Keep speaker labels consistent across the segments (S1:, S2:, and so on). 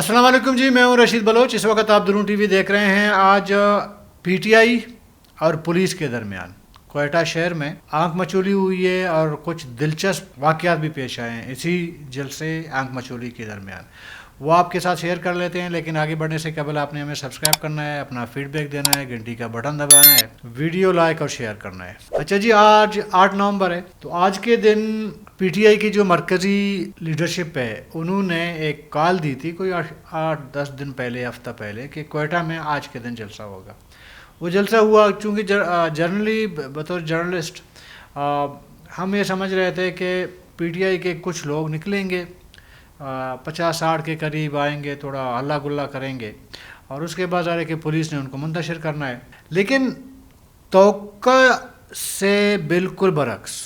S1: السلام علیکم جی، میں ہوں رشید بلوچ. اس وقت آپ درون ٹی وی دیکھ رہے ہیں. آج پی ٹی آئی اور پولیس کے درمیان کوئٹہ شہر میں آنکھ مچولی ہوئی ہے اور کچھ دلچسپ واقعات بھی پیش آئے ہیں اسی جلسے آنکھ مچولی کے درمیان. وہ آپ کے ساتھ شیئر کر لیتے ہیں، لیکن آگے بڑھنے سے قبل آپ نے ہمیں سبسکرائب کرنا ہے، اپنا فیڈ بیک دینا ہے، گھنٹی کا بٹن دبانا ہے، ویڈیو لائک اور شیئر کرنا ہے. اچھا جی، آج 8 نومبر ہے، تو آج کے دن پی ٹی آئی کی جو مرکزی لیڈرشپ ہے انہوں نے ایک کال دی تھی کوئی 8-10 دن پہلے، ہفتہ پہلے، کہ کوئٹہ میں آج کے دن جلسہ ہوگا. وہ جلسہ ہوا چونکہ جرنلی بطور جرنلسٹ ہم یہ سمجھ رہے تھے کہ پی ٹی آئی کے کچھ لوگ نکلیں گے، 50-60 کے قریب آئیں گے، تھوڑا ہلا گلا کریں گے، اور اس کے بعد ظاہر ہے کہ پولیس نے ان کو منتشر کرنا ہے. لیکن توقع سے بالکل برعکس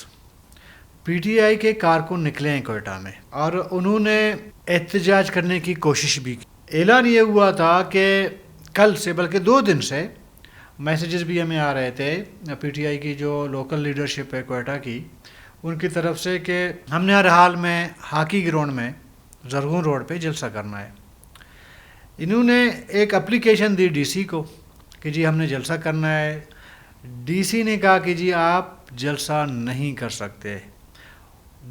S1: پی ٹی آئی کے کارکن نکلے ہیں کوئٹہ میں، اور انہوں نے احتجاج کرنے کی کوشش بھی کی. اعلان یہ ہوا تھا کہ کل سے، بلکہ 2 دن سے میسیجز بھی ہمیں آ رہے تھے پی ٹی آئی کی جو لوکل لیڈرشپ ہے کوئٹہ کی، ان کی طرف سے کہ ہم نے ہر حال میں ہاکی گراؤنڈ میں زرغون روڈ پہ جلسہ کرنا ہے. انہوں نے ایک اپلیکیشن دی ڈی سی کو کہ جی ہم نے جلسہ کرنا ہے. ڈی سی نے کہا کہ جی آپ جلسہ نہیں کر سکتے.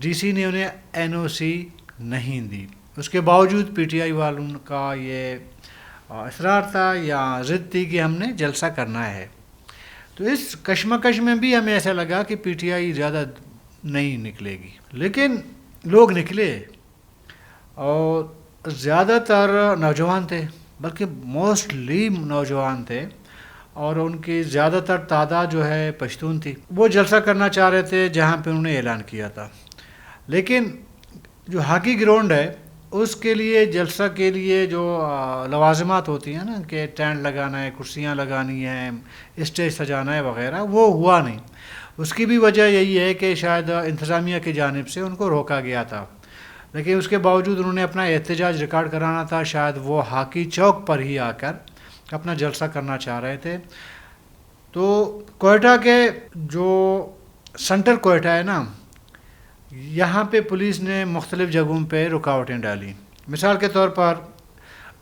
S1: ڈی سی نے انہیں این او سی نہیں دی. اس کے باوجود پی ٹی آئی والوں کا یہ اصرار تھا یا ضد تھی کہ ہم نے جلسہ کرنا ہے. تو اس کشمکش میں بھی ہمیں ایسا لگا کہ پی ٹی آئی زیادہ نہیں نکلے گی، لیکن لوگ نکلے اور زیادہ تر نوجوان تھے، بلکہ موسٹلی نوجوان تھے، اور ان کی زیادہ تر تعداد جو ہے پشتون تھی. وہ جلسہ کرنا چاہ رہے تھے جہاں پہ انہوں نے اعلان کیا تھا. لیکن جو ہاکی گراؤنڈ ہے اس کے لیے، جلسہ کے لیے جو لوازمات ہوتی ہیں نا، کہ ٹینٹ لگانا ہے، کرسیاں لگانی ہیں، اسٹیج سجانا ہے وغیرہ، وہ ہوا نہیں. اس کی بھی وجہ یہی ہے کہ شاید انتظامیہ کی جانب سے ان کو روکا گیا تھا، لیکن اس کے باوجود انہوں نے اپنا احتجاج ریکارڈ کرانا تھا. شاید وہ ہاکی چوک پر ہی آ کر اپنا جلسہ کرنا چاہ رہے تھے. تو کوئٹہ کے جو سنٹر کوئٹہ ہے نا، یہاں پہ پولیس نے مختلف جگہوں پہ رکاوٹیں ڈالی. مثال کے طور پر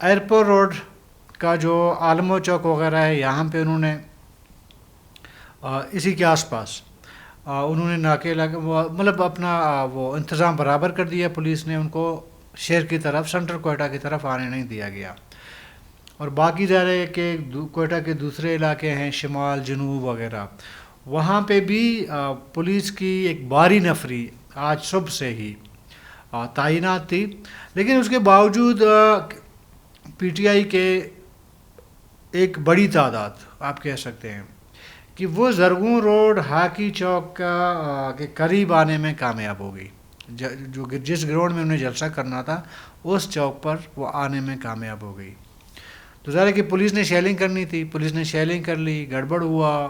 S1: ایئرپورٹ روڈ کا جو عالمو چوک وغیرہ ہے، یہاں پہ انہوں نے اسی کے آس پاس انہوں نے ناکے مطلب اپنا وہ انتظام برابر کر دیا. پولیس نے ان کو شہر کی طرف، سنٹر کوئٹہ کی طرف آنے نہیں دیا گیا. اور باقی ظاہر ہے کہ کوئٹہ کے دوسرے علاقے ہیں، شمال، جنوب وغیرہ، وہاں پہ بھی پولیس کی ایک بھاری نفری آج صبح سے ہی تعینات تھی. لیکن اس کے باوجود پی ٹی آئی کے ایک بڑی تعداد آپ کہہ سکتے ہیں کہ وہ زرغون روڈ ہاکی چوک کے قریب آنے میں کامیاب ہو گئی. جو جس گراؤنڈ میں انہیں جلسہ کرنا تھا اس چوک پر وہ آنے میں کامیاب ہو گئی. تو ظاہر ہے کہ پولیس نے شیلنگ کرنی تھی، پولیس نے شیلنگ کر لی، گڑبڑ ہوا،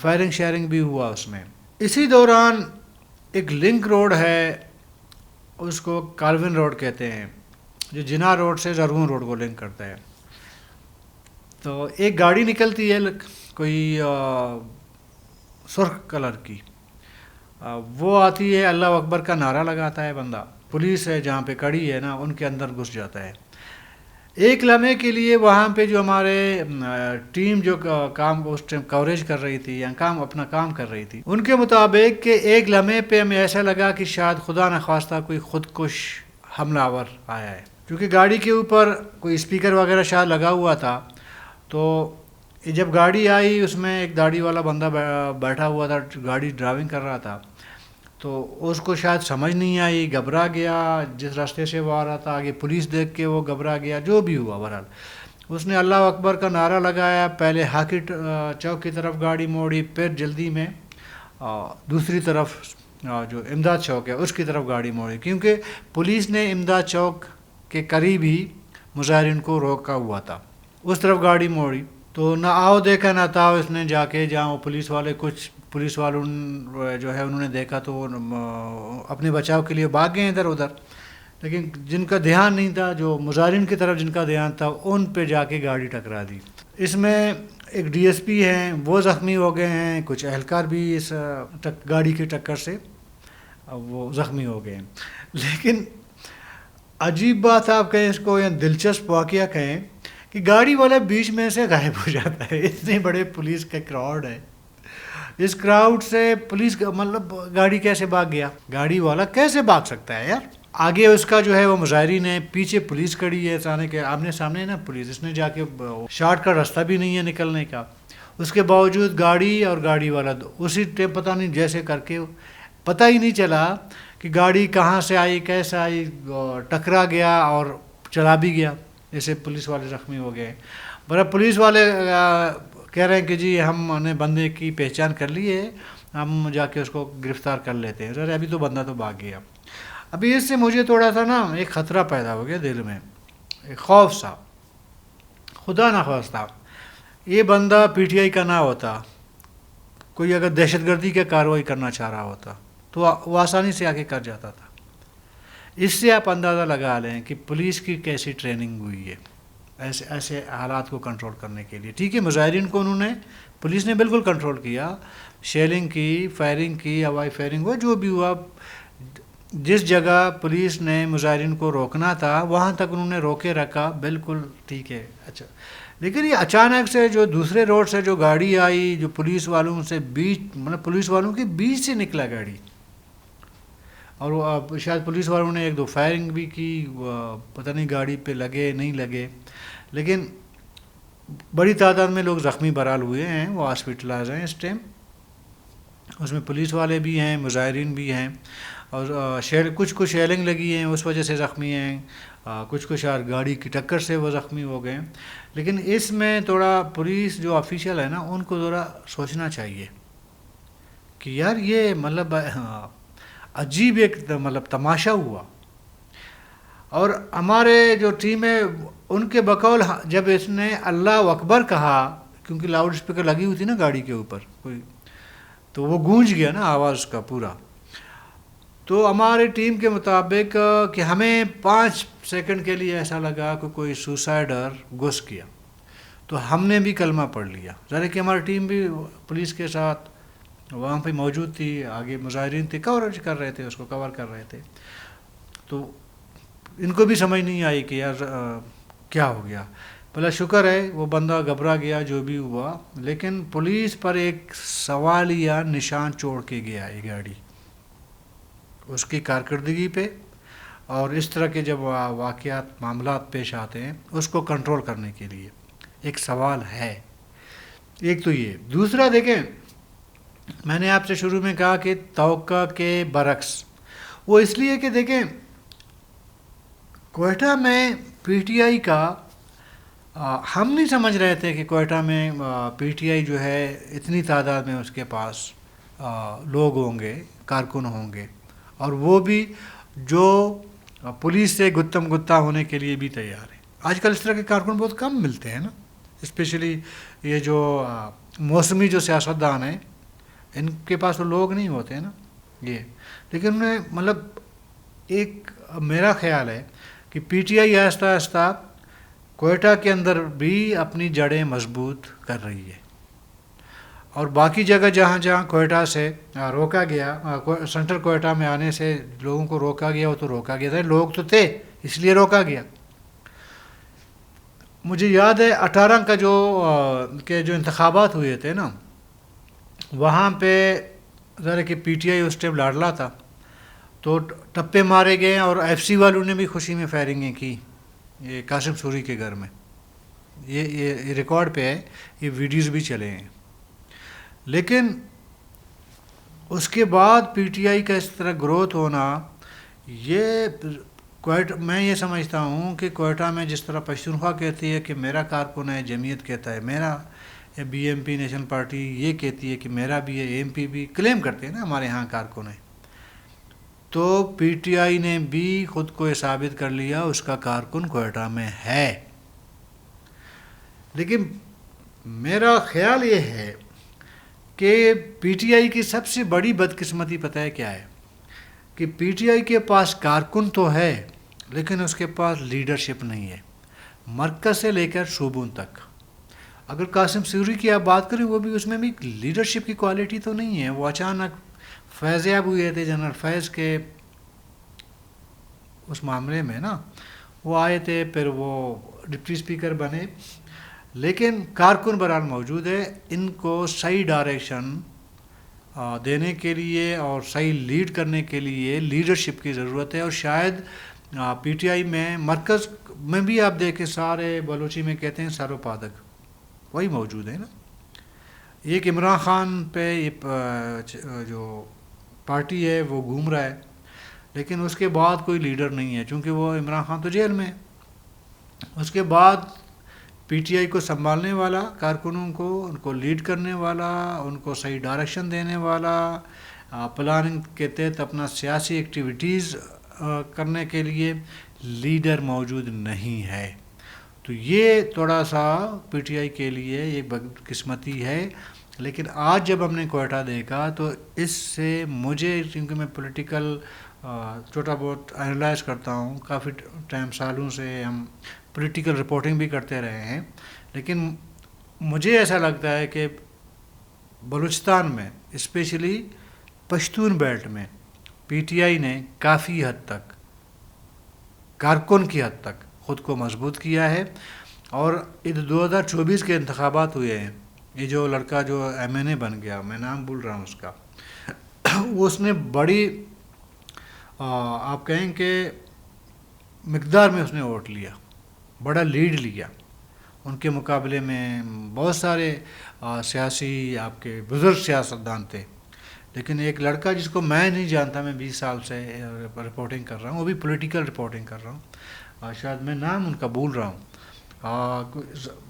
S1: فائرنگ شیئرنگ بھی ہوا اس میں. اسی دوران ایک لنک روڈ ہے، اس کو کالون روڈ کہتے ہیں، جو جناح روڈ سے زرغون روڈ کو لنک کرتا ہے. تو ایک گاڑی نکلتی ہے کوئی سرخ کلر کی، وہ آتی ہے، اللہ اکبر کا نعرہ لگاتا ہے بندہ. پولیس ہے جہاں پہ کھڑی ہے نا، ان کے اندر گھس جاتا ہے. ایک لمحے کے لیے وہاں پہ جو ہمارے ٹیم جو کام اس ٹائم کوریج کر رہی تھی یا اپنا کام کر رہی تھی، ان کے مطابق کہ ایک لمحے پہ ہمیں ایسا لگا کہ شاید خدا نخواستہ کوئی خودکش حملہ آور آیا ہے، کیونکہ گاڑی کے اوپر کوئی اسپیکر وغیرہ شاید لگا ہوا تھا. تو جب گاڑی آئی اس میں ایک داڑھی والا بندہ بیٹھا ہوا تھا، گاڑی ڈرائیونگ کر رہا تھا. تو اس کو شاید سمجھ نہیں آئی، گھبرا گیا. جس راستے سے وہ آ رہا تھا، آگے پولیس دیکھ کے وہ گھبرا گیا. جو بھی ہوا بہرحال اس نے اللہ اکبر کا نعرہ لگایا. پہلے ہاکی چوک کی طرف گاڑی موڑی، پھر جلدی میں دوسری طرف جو امداد چوک ہے اس کی طرف گاڑی موڑی، کیونکہ پولیس نے امداد چوک کے قریب ہی مظاہرین کو روکا ہوا تھا. اس طرف گاڑی موڑی تو نہ آؤ دیکھا نہ تھا. اس نے جا کے جہاں وہ کچھ پولیس والوں جو ہے انہوں نے دیکھا تو اپنے بچاؤ کے لیے بھاگ گئے ادھر ادھر. لیکن جن کا دھیان نہیں تھا، جو مظاہرین کی طرف جن کا دھیان تھا، ان پہ جا کے گاڑی ٹکرا دی. اس میں ایک ڈی ایس پی ہیں، وہ زخمی ہو گئے ہیں. کچھ اہلکار بھی اس گاڑی کی ٹکر سے وہ زخمی ہو گئے ہیں. لیکن عجیب بات آپ کہیں اس کو یا دلچسپ واقعہ کہیں کہ گاڑی والا بیچ میں سے غائب ہو جاتا ہے. اتنے بڑے پولیس کا کراؤڈ ہے, اس کراؤڈ سے پولیس مطلب گاڑی کیسے بھاگ گیا؟ گاڑی والا کیسے بھاگ سکتا ہے یار؟ آگے اس کا جو ہے وہ مظاہرین ہے, پیچھے پولیس کھڑی ہے, سامنے کے آمنے سامنے نا پولیس, اس نے جا کے شارٹ کا راستہ بھی نہیں ہے نکلنے کا. اس کے باوجود گاڑی اور گاڑی والا اسی ٹائم پتہ نہیں جیسے کر کے پتہ ہی نہیں چلا کہ گاڑی کہاں سے آئی, کیسے آئی, ٹکرا گیا اور چلا بھی گیا. جیسے پولیس والے زخمی ہو گئے. پولیس والے کہہ رہے ہیں کہ جی ہم نے بندے کی پہچان کر لی ہے, ہم جا کے اس کو گرفتار کر لیتے ہیں. ارے ابھی تو بندہ تو بھاگ گیا. ابھی اس سے مجھے تھوڑا سا نا ایک خطرہ پیدا ہو گیا دل میں, ایک خوف سا. خدا نخواستہ یہ بندہ پی ٹی آئی کا نہ ہوتا, کوئی اگر دہشت گردی کی کارروائی کرنا چاہ رہا ہوتا تو وہ آسانی سے آگے کر جاتا تھا. اس سے آپ اندازہ لگا لیں کہ پولیس کی کیسی ٹریننگ ہوئی ہے ایسے حالات کو کنٹرول کرنے کے لیے. ٹھیک ہے, مظاہرین کو پولیس نے بالکل کنٹرول کیا, شیلنگ کی, فائرنگ کی, ہوائی فائرنگ ہوا, جو بھی ہوا. جس جگہ پولیس نے مظاہرین کو روکنا تھا وہاں تک انہوں نے روکے رکھا, بالکل ٹھیک ہے. اچھا, لیکن یہ اچانک سے جو دوسرے روڈ سے جو گاڑی آئی, جو پولیس والوں سے مطلب پولیس والوں کے بیچ سے نکلا گاڑی, اور وہ شاید پولیس والوں نے ایک دو فائرنگ بھی کی, پتہ نہیں گاڑی پہ لگے نہیں لگے, لیکن بڑی تعداد میں لوگ زخمی بحرحال ہوئے ہیں, وہ ہاسپٹلائز ہیں اس ٹائم. اس میں پولیس والے بھی ہیں, مظاہرین بھی ہیں, اور کچھ شیلنگ لگی ہیں اس وجہ سے زخمی ہیں, کچھ گاڑی کی ٹکر سے وہ زخمی ہو گئے. لیکن اس میں تھوڑا پولیس جو آفیشیل ہے نا ان کو ذرا سوچنا چاہیے کہ یار یہ مطلب عجیب ایک مطلب تماشا ہوا. اور ہمارے جو ٹیم ہے ان کے بقول جب اس نے اللہ اکبر کہا, کیونکہ لاؤڈ اسپیکر لگی ہوئی تھی نا گاڑی کے اوپر کوئی, تو وہ گونج گیا نا آواز کا پورا. تو ہمارے ٹیم کے مطابق کہ ہمیں 5 سیکنڈ کے لیے ایسا لگا کہ کوئی سوسائڈر گھس گیا, تو ہم نے بھی کلمہ پڑھ لیا. ذرا کہ ہماری ٹیم بھی پولیس کے ساتھ وہاں پہ موجود تھی, آگے مظاہرین تھے, کوریج کر رہے تھے, اس کو کور کر رہے تھے. تو ان کو بھی سمجھ نہیں آئی کہ یار کیا ہو گیا. بھلا شکر ہے وہ بندہ گھبرا گیا جو بھی ہوا, لیکن پولیس پر ایک سوالیہ نشان چھوڑ کے گیا یہ گاڑی, اس کی کارکردگی پہ. اور اس طرح کے جب واقعات معاملات پیش آتے ہیں اس کو کنٹرول کرنے کے لیے ایک سوال ہے. ایک تو یہ. دوسرا دیکھیں, میں نے آپ سے شروع میں کہا کہ توقع کے برعکس, وہ اس لیے کہ دیکھیں کوئٹہ میں پی ٹی آئی کا ہم نہیں سمجھ رہے تھے کہ کوئٹہ میں پی ٹی آئی جو ہے اتنی تعداد میں اس کے پاس لوگ ہوں گے, کارکن ہوں گے, اور وہ بھی جو پولیس سے گتم گتا ہونے کے لیے بھی تیار ہے. آج کل اس طرح کے کارکن بہت کم ملتے ہیں نا, اسپیشلی یہ جو موسمی جو سیاستدان ہیں ان کے پاس تو لوگ نہیں ہوتے ہیں نا یہ. لیکن انہیں مطلب ایک میرا خیال ہے کہ پی ٹی آئی آہستہ آہستہ کوئٹہ کے اندر بھی اپنی جڑیں مضبوط کر رہی ہے, اور باقی جگہ جہاں جہاں کوئٹہ سے روکا گیا, سینٹرل کوئٹہ میں آنے سے لوگوں کو روکا گیا, وہ تو روکا گیا تھا, لوگ تو تھے اس لیے روکا گیا. مجھے یاد ہے 18 کا جو انتخابات ہوئے تھے نا, وہاں پہ ذرا کہ P T I us time لاڈلا تھا, تو ٹپے مارے گئے, اور ایف سی والوں نے بھی خوشی میں فائرنگیں کی یہ قاسم سوری کے گھر میں. یہ ریکارڈ پہ ہے, یہ ویڈیوز بھی چلے ہیں. لیکن اس کے بعد پی ٹی آئی کا اس طرح گروتھ ہونا, یہ میں یہ سمجھتا ہوں کہ کوئٹہ میں جس طرح پشتونخوا کہتی ہے کہ میرا کارکن ہے, جمعیت کہتا ہے میرا, B M P national party یہ کہتی ہے کہ میرا بھی ہے, ایم پی بھی کلیم کرتے ہیں نا ہمارے ہاں کارکن ہے, تو پی ٹی آئی نے بھی خود کو ثابت کر لیا اس کا کارکن کوئٹہ میں ہے. لیکن میرا خیال یہ ہے کہ پی ٹی آئی کی سب سے بڑی بدقسمتی پتہ ہے کیا ہے, کہ پی ٹی آئی کے پاس کارکن تو ہے لیکن اس کے پاس لیڈرشپ نہیں ہے, مرکز سے لے کر صوبوں تک. اگر قاسم سوری کی آپ بات کریں, وہ بھی اس میں بھی لیڈرشپ کی کوالٹی تو نہیں ہے. وہ اچانک فیض یاب ہوئے تھے, جنرل فیض کے اس معاملے میں نا، وہ آئے تھے، پھر وہ ڈپٹی اسپیکر بنے، لیکن کارکن برحال موجود ہے. ان کو صحیح ڈائریکشن دینے کے لیے اور صحیح لیڈ کرنے کے لیے لیڈرشپ کی ضرورت ہے. اور شاید پی ٹی آئی میں مرکز میں بھی آپ دیکھیں سارے بلوچی میں کہتے ہیں سر و پادک وہی موجود ہے نا. ایک عمران خان پہ جو پارٹی ہے وہ گھوم رہا ہے، لیکن اس کے بعد کوئی لیڈر نہیں ہے، چونکہ وہ عمران خان تو جیل میں ہے. اس کے بعد پی ٹی آئی کو سنبھالنے والا، کارکنوں کو ان کو لیڈ کرنے والا، ان کو صحیح ڈائریکشن دینے والا، پلاننگ کے تحت اپنا سیاسی ایکٹیویٹیز کرنے کے لیے لیڈر موجود نہیں ہے. تو یہ تھوڑا سا پی ٹی آئی کے لیے ایک بدقسمتی ہے. لیکن آج جب ہم نے کوئٹہ دیکھا تو اس سے مجھے، کیونکہ میں پولیٹیکل چھوٹا بہت انالائز کرتا ہوں، کافی ٹائم سالوں سے ہم پولیٹیکل رپورٹنگ بھی کرتے رہے ہیں، لیکن مجھے ایسا لگتا ہے کہ بلوچستان میں اسپیشلی پشتون بیلٹ میں پی ٹی آئی نے کافی حد تک، کارکن کی حد تک خود کو مضبوط کیا ہے. اور 2024 کے انتخابات ہوئے ہیں، یہ جو لڑکا جو ایم این اے بن گیا، میں نام بھول رہا ہوں اس کا، اس نے بڑی آپ کہیں کہ مقدار میں اس نے ووٹ لیا، بڑا لیڈ لیا. ان کے مقابلے میں بہت سارے سیاسی آپ کے بزرگ سیاستدان تھے، لیکن ایک لڑکا جس کو میں نہیں جانتا، میں 20 سال سے رپورٹنگ کر رہا ہوں، وہ بھی پولیٹیکل رپورٹنگ کر رہا ہوں، شاید میں نام ان کا بھول رہا ہوں،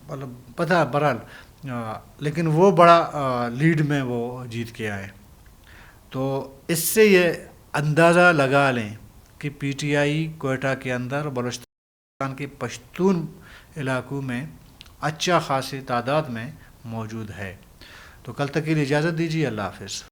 S1: مطلب پتہ برحال، لیکن وہ بڑا لیڈ میں وہ جیت کے آئے. تو اس سے یہ اندازہ لگا لیں کہ پی ٹی آئی کوئٹہ کے اندر بلوچستان کے پشتون علاقوں میں اچھا خاصی تعداد میں موجود ہے. تو کل تک کے لیے اجازت دیجیے، اللہ حافظ.